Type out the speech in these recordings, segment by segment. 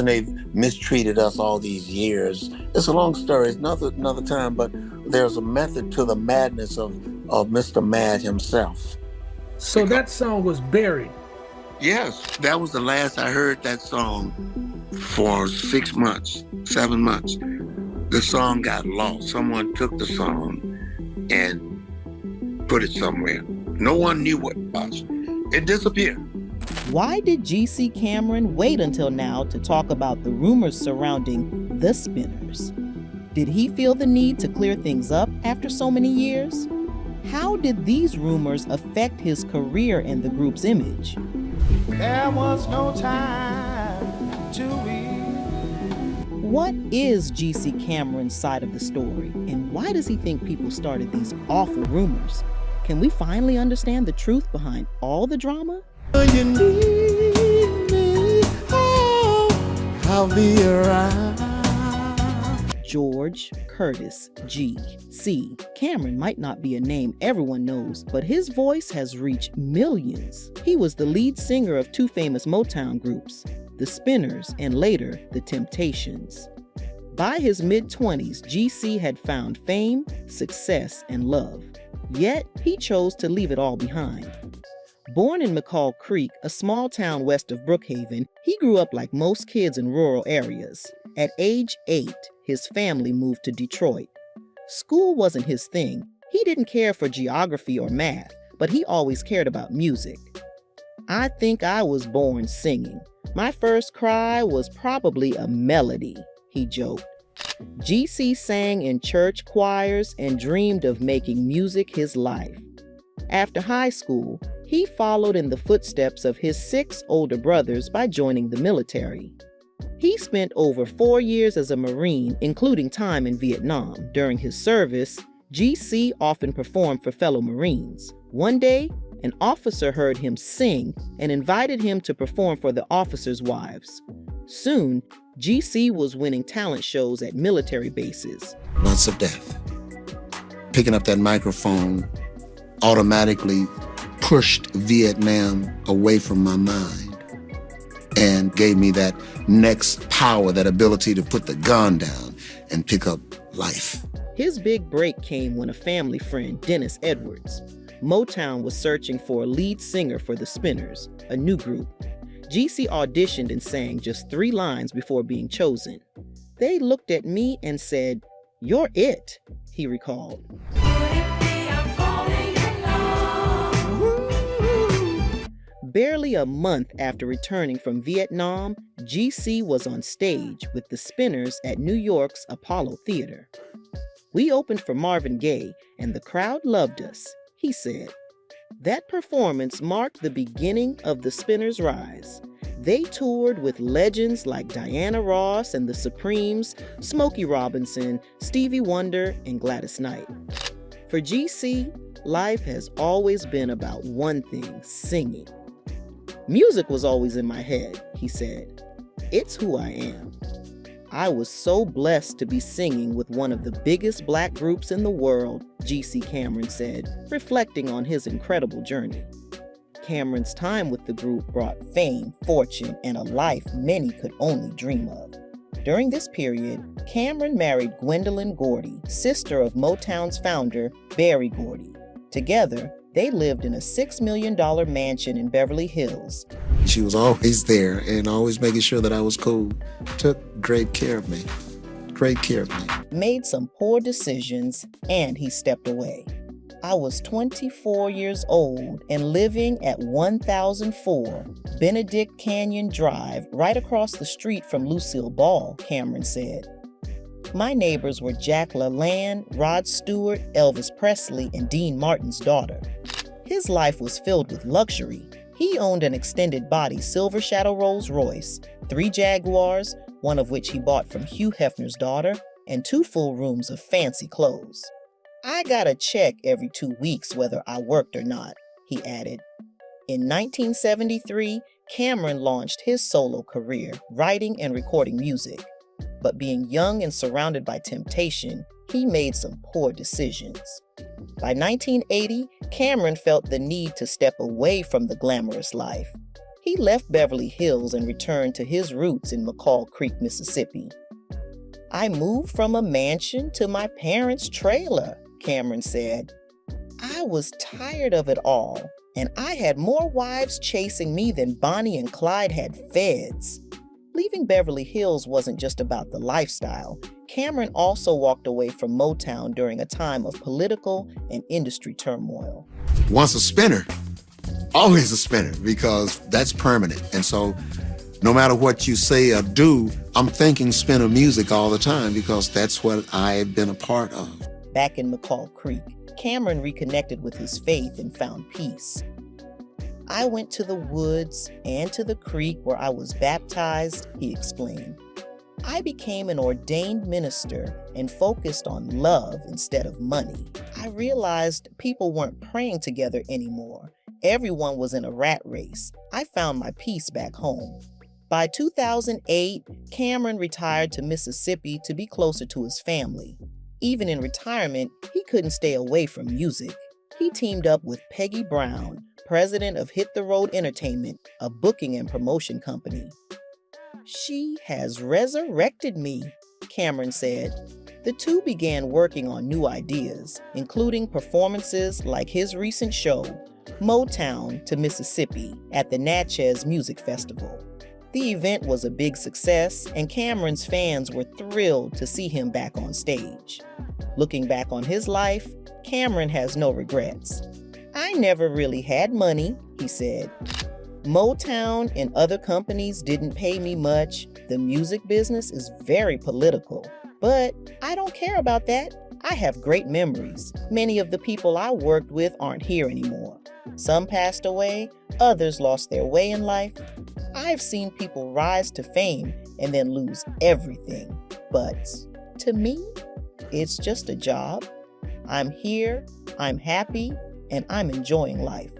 reason they've mistreated us all these years. It's a long story. It's another time, but there's a method to the madness of Mr. Mad himself. So that song was buried. Yes, that was the last I heard that song for 6 months, 7 months. The song got lost. Someone took the song and put it somewhere. No one knew what it was. It disappeared. Why did G.C. Cameron wait until now to talk about the rumors surrounding the Spinners? Did he feel the need to clear things up after so many years? How did these rumors affect his career and the group's image? There was no time to weep. What is G.C. Cameron's side of the story, and why does he think people started these awful rumors? Can we finally understand the truth behind all the drama? You need me, oh, I'll be around. George Curtis G.C. Cameron might not be a name everyone knows, but his voice has reached millions. He was the lead singer of two famous Motown groups, the Spinners and later the Temptations. By his mid-20s, G.C. had found fame, success, and love. Yet, he chose to leave it all behind. Born in McCall Creek, a small town west of Brookhaven, he grew up like most kids in rural areas. At age 8, his family moved to Detroit. School wasn't his thing. He didn't care for geography or math, but he always cared about music. I think I was born singing. My first cry was probably a melody, he joked. G.C. sang in church choirs and dreamed of making music his life. After high school, he followed in the footsteps of his 6 older brothers by joining the military. He spent over 4 years as a Marine, including time in Vietnam. During his service, G.C. often performed for fellow Marines. One day, an officer heard him sing and invited him to perform for the officers' wives. Soon, G.C. was winning talent shows at military bases. Months of death. Picking up that microphone automatically pushed Vietnam away from my mind and gave me that next power, that ability to put the gun down and pick up life. His big break came when a family friend, Dennis Edwards. Motown was searching for a lead singer for the Spinners, a new group. G.C. auditioned and sang just 3 lines before being chosen. They looked at me and said, "You're it," he recalled. Barely a month after returning from Vietnam, G.C. was on stage with the Spinners at New York's Apollo Theater. "We opened for Marvin Gaye, and the crowd loved us," he said. That performance marked the beginning of the Spinners' rise. They toured with legends like Diana Ross and the Supremes, Smokey Robinson, Stevie Wonder, and Gladys Knight. For G.C., life has always been about one thing: singing. "Music was always in my head," he said. "It's who I am." "I was so blessed to be singing with one of the biggest Black groups in the world," G.C. Cameron said, reflecting on his incredible journey. Cameron's time with the group brought fame, fortune, and a life many could only dream of. During this period, Cameron married Gwendolyn Gordy, sister of Motown's founder, Berry Gordy. Together, they lived in a $6 million mansion in Beverly Hills. She was always there and always making sure that I was cool. Took great care of me. Great care of me. Made some poor decisions, and he stepped away. "I was 24 years old and living at 1004 Benedict Canyon Drive, right across the street from Lucille Ball," Cameron said. "My neighbors were Jack LaLanne, Rod Stewart, Elvis Presley, and Dean Martin's daughter." His life was filled with luxury. He owned an extended body Silver Shadow Rolls Royce, 3 Jaguars, one of which he bought from Hugh Hefner's daughter, and 2 full rooms of fancy clothes. "I got a check every 2 weeks whether I worked or not," he added. In 1973, Cameron launched his solo career, writing and recording music. But being young and surrounded by temptation, he made some poor decisions. By 1980, Cameron felt the need to step away from the glamorous life. He left Beverly Hills and returned to his roots in McCall Creek, Mississippi. "I moved from a mansion to my parents' trailer," Cameron said. "I was tired of it all, and I had more wives chasing me than Bonnie and Clyde had feds." Leaving Beverly Hills wasn't just about the lifestyle. Cameron also walked away from Motown during a time of political and industry turmoil. Once a spinner, always a spinner, because that's permanent. And so no matter what you say or do, I'm thinking spinner music all the time because that's what I've been a part of. Back in McCall Creek, Cameron reconnected with his faith and found peace. "I went to the woods and to the creek where I was baptized," he explained. "I became an ordained minister and focused on love instead of money. I realized people weren't praying together anymore. Everyone was in a rat race. I found my peace back home." By 2008, Cameron retired to Mississippi to be closer to his family. Even in retirement, he couldn't stay away from music. He teamed up with Peggy Brown, president of Hit the Road Entertainment, a booking and promotion company. "She has resurrected me," Cameron said. The two began working on new ideas, including performances like his recent show, Motown to Mississippi, at the Natchez Music Festival. The event was a big success, and Cameron's fans were thrilled to see him back on stage. Looking back on his life, Cameron has no regrets. "I never really had money," he said. "Motown and other companies didn't pay me much. The music business is very political. But I don't care about that. I have great memories. Many of the people I worked with aren't here anymore. Some passed away, others lost their way in life. I've seen people rise to fame and then lose everything. But to me, it's just a job. I'm here, I'm happy, and I'm enjoying life."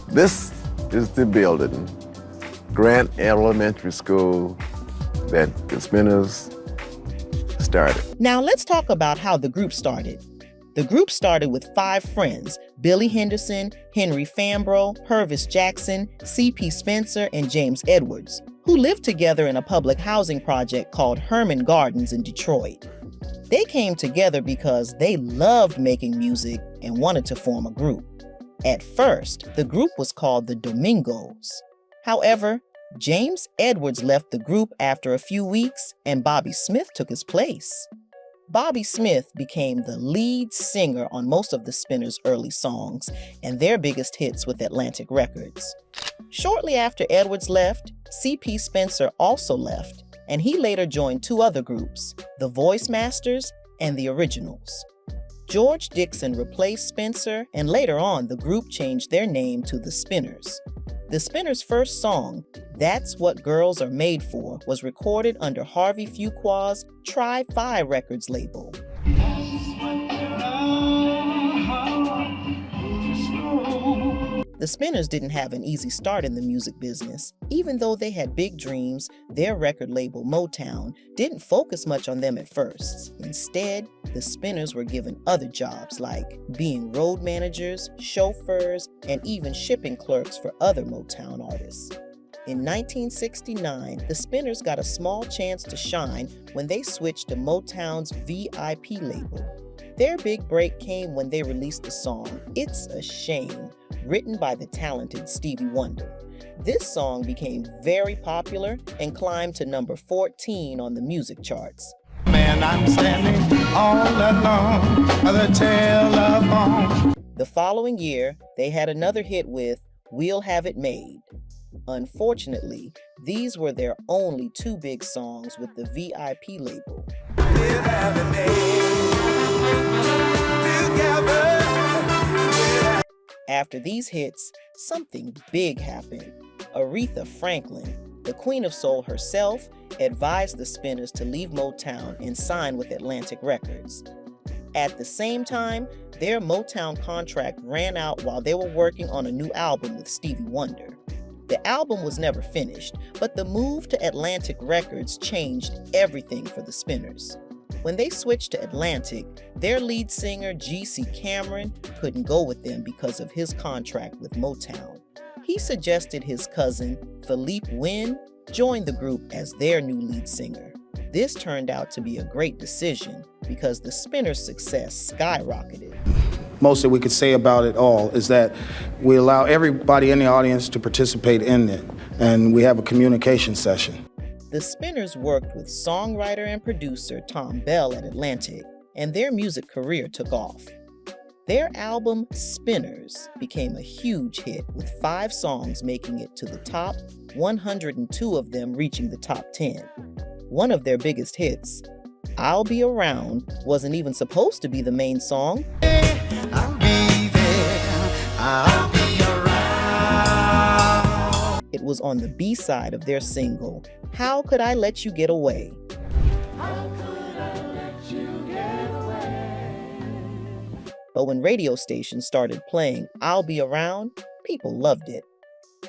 This is the building, Grant Elementary School, that the Spinners started. Now let's talk about how the group started. The group started with 5 friends: Billy Henderson, Henry Fambrough, Purvis Jackson, C.P. Spencer, and James Edwards, who lived together in a public housing project called Herman Gardens in Detroit. They came together because they loved making music and wanted to form a group. At first, the group was called the Domingos. However, James Edwards left the group after a few weeks, and Bobby Smith took his place. Bobby Smith became the lead singer on most of the Spinners' early songs and their biggest hits with Atlantic Records. Shortly after Edwards left, C.P. Spencer also left, and he later joined 2 other groups, the Voice Masters and the Originals. George Dixon replaced Spencer, and later on the group changed their name to the Spinners. The Spinners' first song, That's What Girls Are Made For, was recorded under Harvey Fuqua's Tri-Fi Records label. The Spinners didn't have an easy start in the music business. Even though they had big dreams, their record label, Motown, didn't focus much on them at first. Instead, the Spinners were given other jobs like being road managers, chauffeurs, and even shipping clerks for other Motown artists. In 1969, the Spinners got a small chance to shine when they switched to Motown's VIP label. Their big break came when they released the song It's a Shame, written by the talented Stevie Wonder. This song became very popular and climbed to number 14 on the music charts. Man, I'm standing all alone, the tale of home. The following year, they had another hit with We'll Have It Made. Unfortunately, these were their only 2 big songs with the VIP label. We'll have it made together. After these hits, something big happened. Aretha Franklin, the Queen of Soul herself, advised the Spinners to leave Motown and sign with Atlantic Records. At the same time, their Motown contract ran out while they were working on a new album with Stevie Wonder. The album was never finished, but the move to Atlantic Records changed everything for the Spinners. When they switched to Atlantic, their lead singer G.C. Cameron couldn't go with them because of his contract with Motown. He suggested his cousin, Philippe Wynne, join the group as their new lead singer. This turned out to be a great decision because the Spinners' success skyrocketed. Most that we could say about it all is that we allow everybody in the audience to participate in it, and we have a communication session. The Spinners worked with songwriter and producer Tom Bell at Atlantic, and their music career took off. Their album, Spinners, became a huge hit, with 5 songs making it to the top, 102 of them reaching the top 10. One of their biggest hits, I'll Be Around, wasn't even supposed to be the main song. I'll be there, I'll be around. It was on the B-side of their single, How Could I Let You Get Away? How could I let you get away? But when radio stations started playing I'll Be Around, people loved it.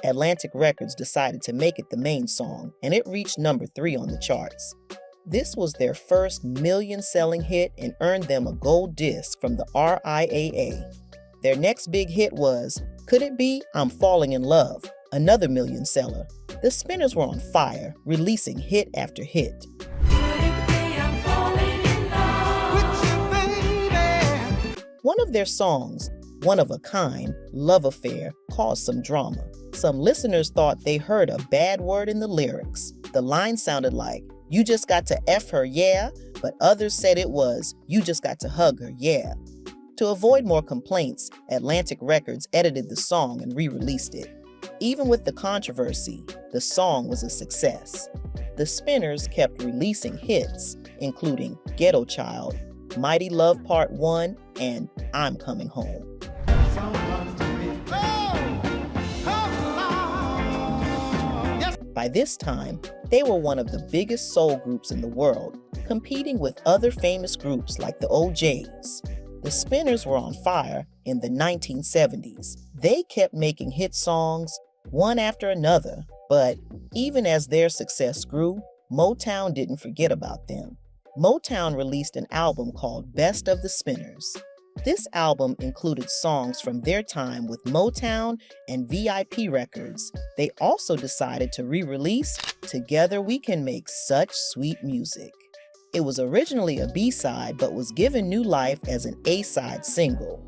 Atlantic Records decided to make it the main song, and it reached number 3 on the charts. This was their first million-selling hit and earned them a gold disc from the RIAA. Their next big hit was Could It Be I'm Falling in Love, another million seller. The Spinners were on fire, releasing hit after hit. One of their songs, One of a Kind, Love Affair, caused some drama. Some listeners thought they heard a bad word in the lyrics. The line sounded like, you just got to F her, yeah, but others said it was, you just got to hug her, yeah. To avoid more complaints, Atlantic Records edited the song and re-released it. Even with the controversy, the song was a success. The Spinners kept releasing hits, including Ghetto Child, Mighty Love Part 1, and I'm Coming Home. By this time, they were one of the biggest soul groups in the world, competing with other famous groups like the OJs. The Spinners were on fire in the 1970s. They kept making hit songs, one after another, but even as their success grew, Motown didn't forget about them. Motown released an album called Best of the Spinners. This album included songs from their time with Motown and VIP Records. They also decided to re-release Together We Can Make Such Sweet Music. It was originally a B-side but was given new life as an A-side single.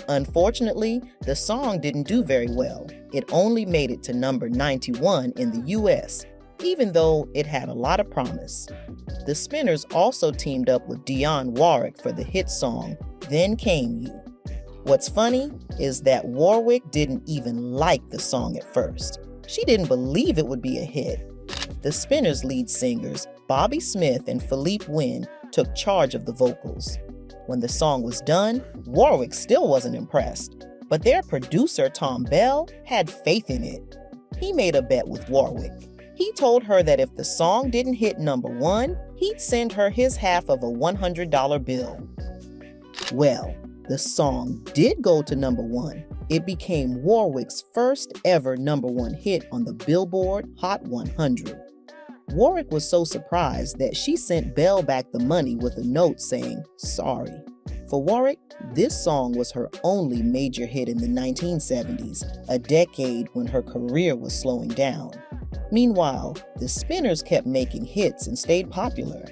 Unfortunately, the song didn't do very well. It only made it to number 91 in the US, even though it had a lot of promise. The Spinners also teamed up with Dionne Warwick for the hit song, Then Came You. What's funny is that Warwick didn't even like the song at first. She didn't believe it would be a hit. The Spinners' lead singers, Bobby Smith and Philippe Wynne, took charge of the vocals. When the song was done, Warwick still wasn't impressed, but their producer, Tom Bell, had faith in it. He made a bet with Warwick. He told her that if the song didn't hit number 1, he'd send her his half of a $100 bill. Well, the song did go to number 1. It became Warwick's first ever number 1 hit on the Billboard Hot 100. Warwick was so surprised that she sent Bell back the money with a note saying, sorry. For Warwick, this song was her only major hit in the 1970s, a decade when her career was slowing down. Meanwhile, the Spinners kept making hits and stayed popular.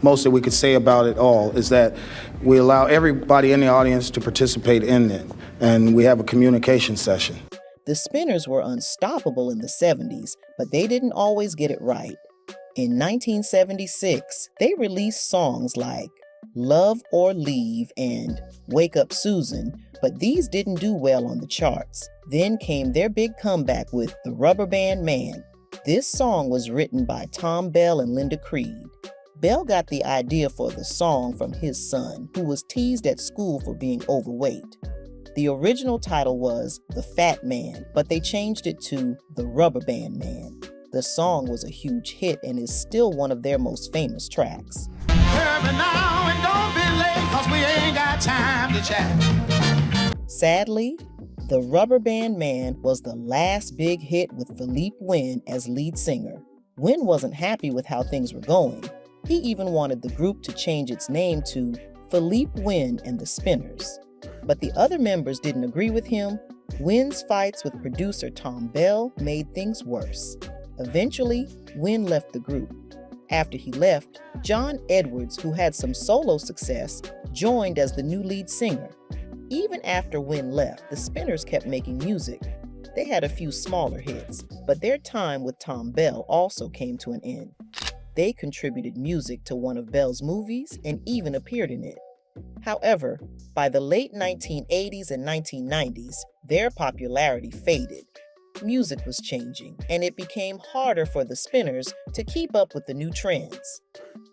Most that we could say about it all is that we allow everybody in the audience to participate in it, and we have a communication session. The Spinners were unstoppable in the 70s, but they didn't always get it right. In 1976, they released songs like Love or Leave and Wake Up Susan, but these didn't do well on the charts. Then came their big comeback with The Rubber Band Man. This song was written by Tom Bell and Linda Creed. Bell got the idea for the song from his son, who was teased at school for being overweight. The original title was The Fat Man, but they changed it to The Rubber Band Man. The song was a huge hit and is still one of their most famous tracks. Hurry now and don't be late, 'cause we ain't got time to chat. Sadly, The Rubber Band Man was the last big hit with Philippe Wynne as lead singer. Wynne wasn't happy with how things were going. He even wanted the group to change its name to Philippe Wynne and the Spinners. But the other members didn't agree with him, Wynne's fights with producer Tom Bell made things worse. Eventually, Wynne left the group. After he left, John Edwards, who had some solo success, joined as the new lead singer. Even after Wynne left, the Spinners kept making music. They had a few smaller hits, but their time with Tom Bell also came to an end. They contributed music to one of Bell's movies and even appeared in it. However, by the late 1980s and 1990s, their popularity faded. Music was changing, and it became harder for the Spinners to keep up with the new trends.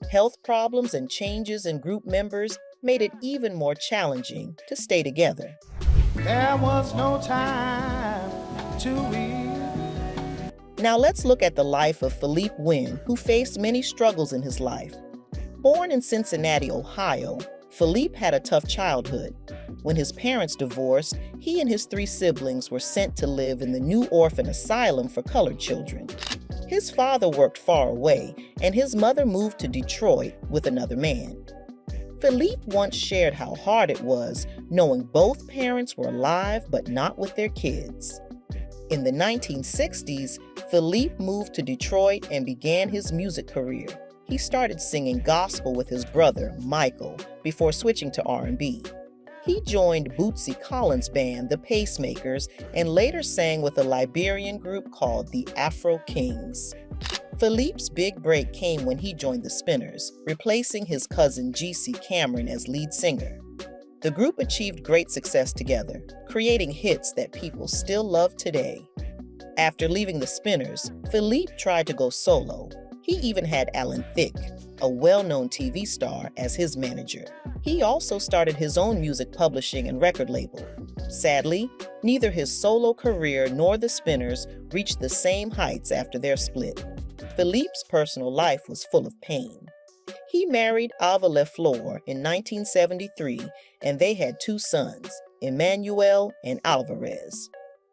Health problems and changes in group members made it even more challenging to stay together. There was no time to weep. Now let's look at the life of Philippe Wynne, who faced many struggles in his life. Born in Cincinnati, Ohio, Philippe had a tough childhood. When his parents divorced, he and his 3 siblings were sent to live in the New Orphan Asylum for colored children. His father worked far away, and his mother moved to Detroit with another man. Philippe once shared how hard it was knowing both parents were alive but not with their kids. In the 1960s, Philippe moved to Detroit and began his music career. He started singing gospel with his brother, Michael, before switching to R&B. He joined Bootsy Collins' band, the Pacemakers, and later sang with a Liberian group called the Afro Kings. Philippe's big break came when he joined the Spinners, replacing his cousin G.C. Cameron as lead singer. The group achieved great success together, creating hits that people still love today. After leaving the Spinners, Philippe tried to go solo. He even had Alan Thicke, a well-known TV star, as his manager. He also started his own music publishing and record label. Sadly, neither his solo career nor the Spinners reached the same heights after their split. Philippe's personal life was full of pain. He married Ava LeFleur in 1973, and they had 2 sons, Emmanuel and Alvarez.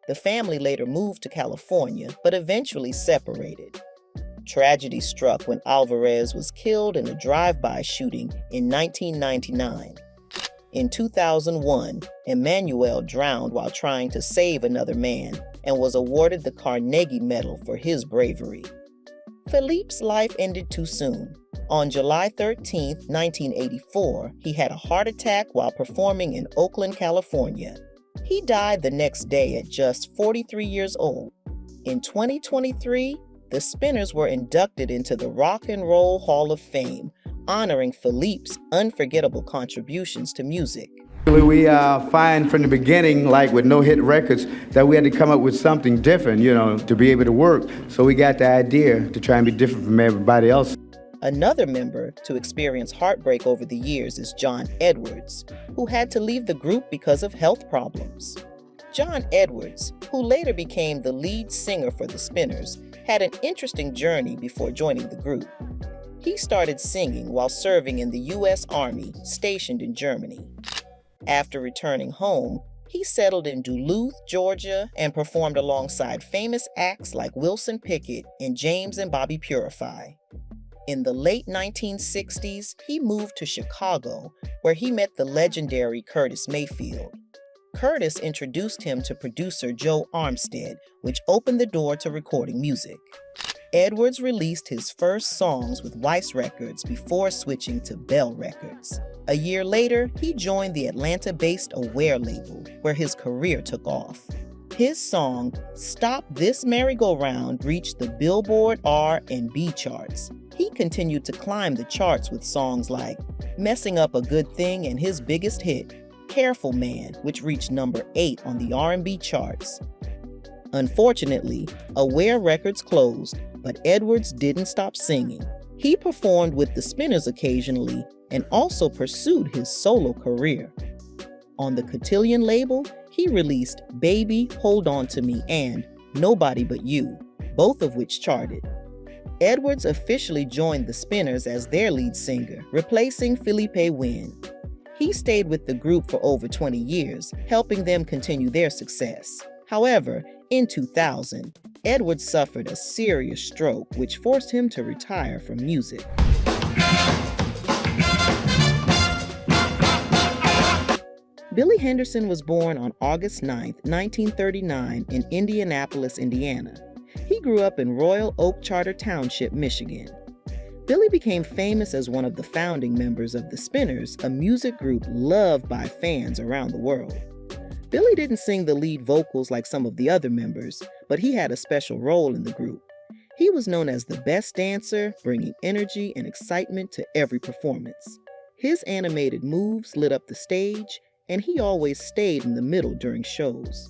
The family later moved to California, but eventually separated. Tragedy struck when Alvarez was killed in a drive-by shooting in 1999. In 2001, Emmanuel drowned while trying to save another man and was awarded the Carnegie Medal for his bravery. Philippe's life ended too soon. On July 13, 1984, he had a heart attack while performing in Oakland, California. He died the next day at just 43 years old. In 2023, the Spinners were inducted into the Rock and Roll Hall of Fame, honoring Philippe's unforgettable contributions to music. We find from the beginning, like with no hit records, that we had to come up with something different, to be able to work. So we got the idea to try and be different from everybody else. Another member to experience heartbreak over the years is John Edwards, who had to leave the group because of health problems. John Edwards, who later became the lead singer for the Spinners, had an interesting journey before joining the group. He started singing while serving in the U.S. Army stationed in Germany. After returning home, he settled in Duluth, Georgia, and performed alongside famous acts like Wilson Pickett and James and Bobby Purify. In the late 1960s, he moved to Chicago, where he met the legendary Curtis Mayfield. Curtis introduced him to producer Joe Armstead, which opened the door to recording music. Edwards released his first songs with Weiss Records before switching to Bell Records. A year later, he joined the Atlanta-based Aware label, where his career took off. His song, Stop This Merry-Go-Round, reached the Billboard R&B charts. He continued to climb the charts with songs like Messing Up a Good Thing and his biggest hit, Careful Man, which reached number 8 on the R&B charts. Unfortunately, Aware Records closed, but Edwards didn't stop singing. He performed with the Spinners occasionally and also pursued his solo career. On the Cotillion label, he released Baby, Hold On To Me and Nobody But You, both of which charted. Edwards officially joined the Spinners as their lead singer, replacing Philippe Wynne. He stayed with the group for over 20 years, helping them continue their success. However, in 2000, Edwards suffered a serious stroke, which forced him to retire from music. Billy Henderson was born on August 9, 1939 in Indianapolis, Indiana. He grew up in Royal Oak Charter Township, Michigan. Billy became famous as one of the founding members of the Spinners, a music group loved by fans around the world. Billy didn't sing the lead vocals like some of the other members, but he had a special role in the group. He was known as the best dancer, bringing energy and excitement to every performance. His animated moves lit up the stage, and he always stayed in the middle during shows.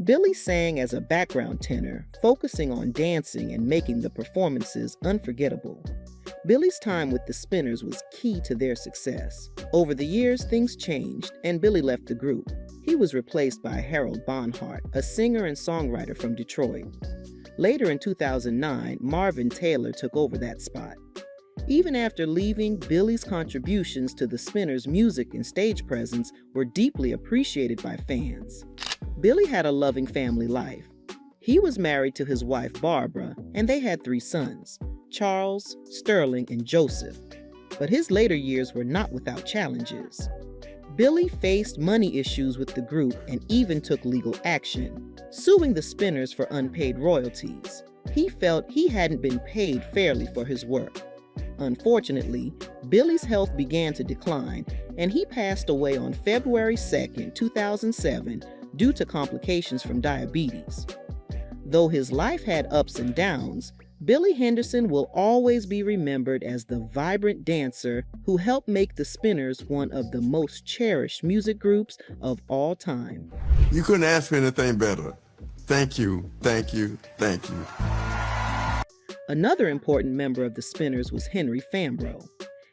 Billy sang as a background tenor, focusing on dancing and making the performances unforgettable. Billy's time with the Spinners was key to their success. Over the years, things changed, and Billy left the group. He was replaced by Harold Bonhart, a singer and songwriter from Detroit. Later in 2009, Marvin Taylor took over that spot. Even after leaving, Billy's contributions to the Spinners' music and stage presence were deeply appreciated by fans. Billy had a loving family life. He was married to his wife Barbara, and they had 3 sons, Charles, Sterling, and Joseph. But his later years were not without challenges. Billy faced money issues with the group and even took legal action, suing the Spinners for unpaid royalties. He felt he hadn't been paid fairly for his work. Unfortunately, Billy's health began to decline, and he passed away on February 2, 2007, due to complications from diabetes. Though his life had ups and downs, Billy Henderson will always be remembered as the vibrant dancer who helped make the Spinners one of the most cherished music groups of all time. You couldn't ask for anything better. Thank you, thank you, thank you. Another important member of the Spinners was Henry Fambrough.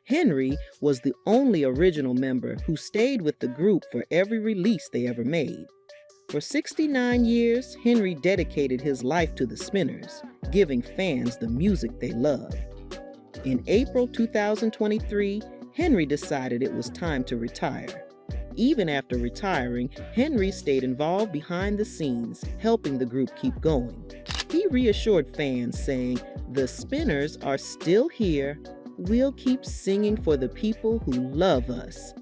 Henry was the only original member who stayed with the group for every release they ever made. For 69 years, Henry dedicated his life to the Spinners, giving fans the music they loved. In April 2023, Henry decided it was time to retire. Even after retiring, Henry stayed involved behind the scenes, helping the group keep going. He reassured fans, saying, "The Spinners are still here. We'll keep singing for the people who love us."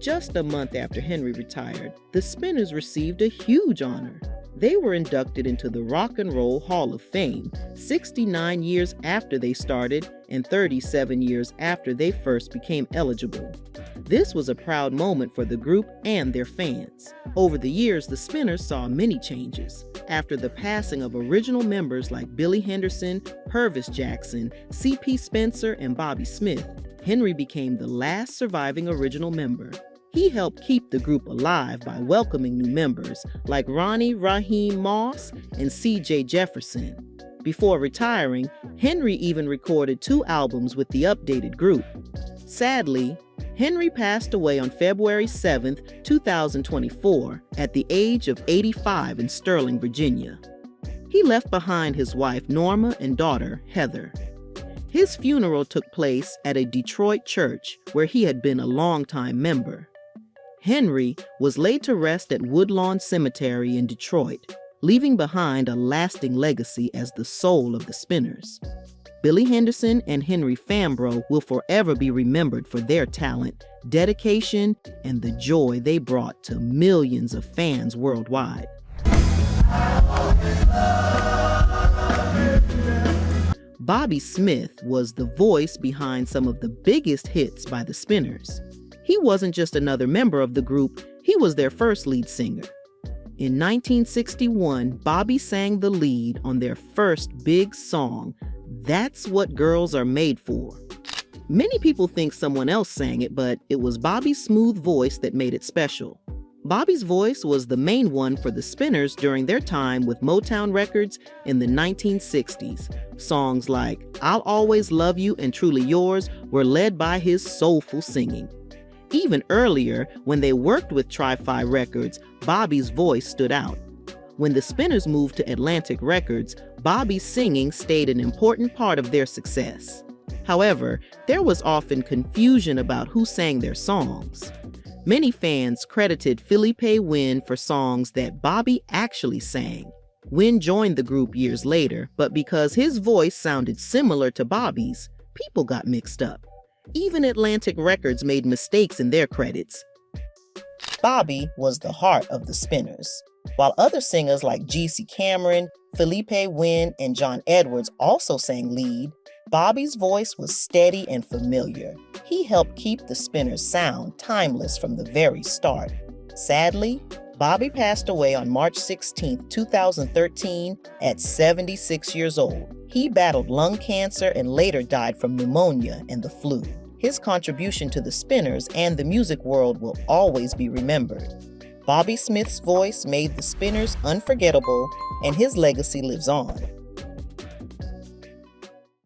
Just a month after Henry retired, the Spinners received a huge honor. They were inducted into the Rock and Roll Hall of Fame 69 years after they started and 37 years after they first became eligible. This was a proud moment for the group and their fans. Over the years, the Spinners saw many changes. After the passing of original members like Billy Henderson, Purvis Jackson, C.P. Spencer, and Bobby Smith, Henry became the last surviving original member. He helped keep the group alive by welcoming new members like Ronnie Raheem Moss and C.J. Jefferson. Before retiring, Henry even recorded 2 albums with the updated group. Sadly, Henry passed away on February 7, 2024, at the age of 85 in Sterling, Virginia. He left behind his wife Norma and daughter Heather. His funeral took place at a Detroit church where he had been a longtime member. Henry was laid to rest at Woodlawn Cemetery in Detroit, leaving behind a lasting legacy as the soul of the Spinners. Billy Henderson and Henry Fambrough will forever be remembered for their talent, dedication, and the joy they brought to millions of fans worldwide. Bobby Smith was the voice behind some of the biggest hits by the Spinners. He wasn't just another member of the group, he was their first lead singer. In 1961, Bobby sang the lead on their first big song, "That's What Girls Are Made For." Many people think someone else sang it, but it was Bobby's smooth voice that made it special. Bobby's voice was the main one for the Spinners during their time with Motown Records in the 1960s. Songs like "I'll Always Love You" and "Truly Yours" were led by his soulful singing. Even earlier, when they worked with Tri-Fi Records, Bobby's voice stood out. When the Spinners moved to Atlantic Records, Bobby's singing stayed an important part of their success. However, there was often confusion about who sang their songs. Many fans credited Philippe Wynne for songs that Bobby actually sang. Wynne joined the group years later, but because his voice sounded similar to Bobby's, people got mixed up. Even Atlantic Records made mistakes in their credits. Bobby was the heart of the Spinners. While other singers like G.C. Cameron, Philippe, Wynne, and John Edwards also sang lead, Bobby's voice was steady and familiar. He helped keep the Spinners' sound timeless from the very start. Sadly, Bobby passed away on March 16, 2013, at 76 years old. He battled lung cancer and later died from pneumonia and the flu. His contribution to the Spinners and the music world will always be remembered. Bobby Smith's voice made the Spinners unforgettable, and his legacy lives on.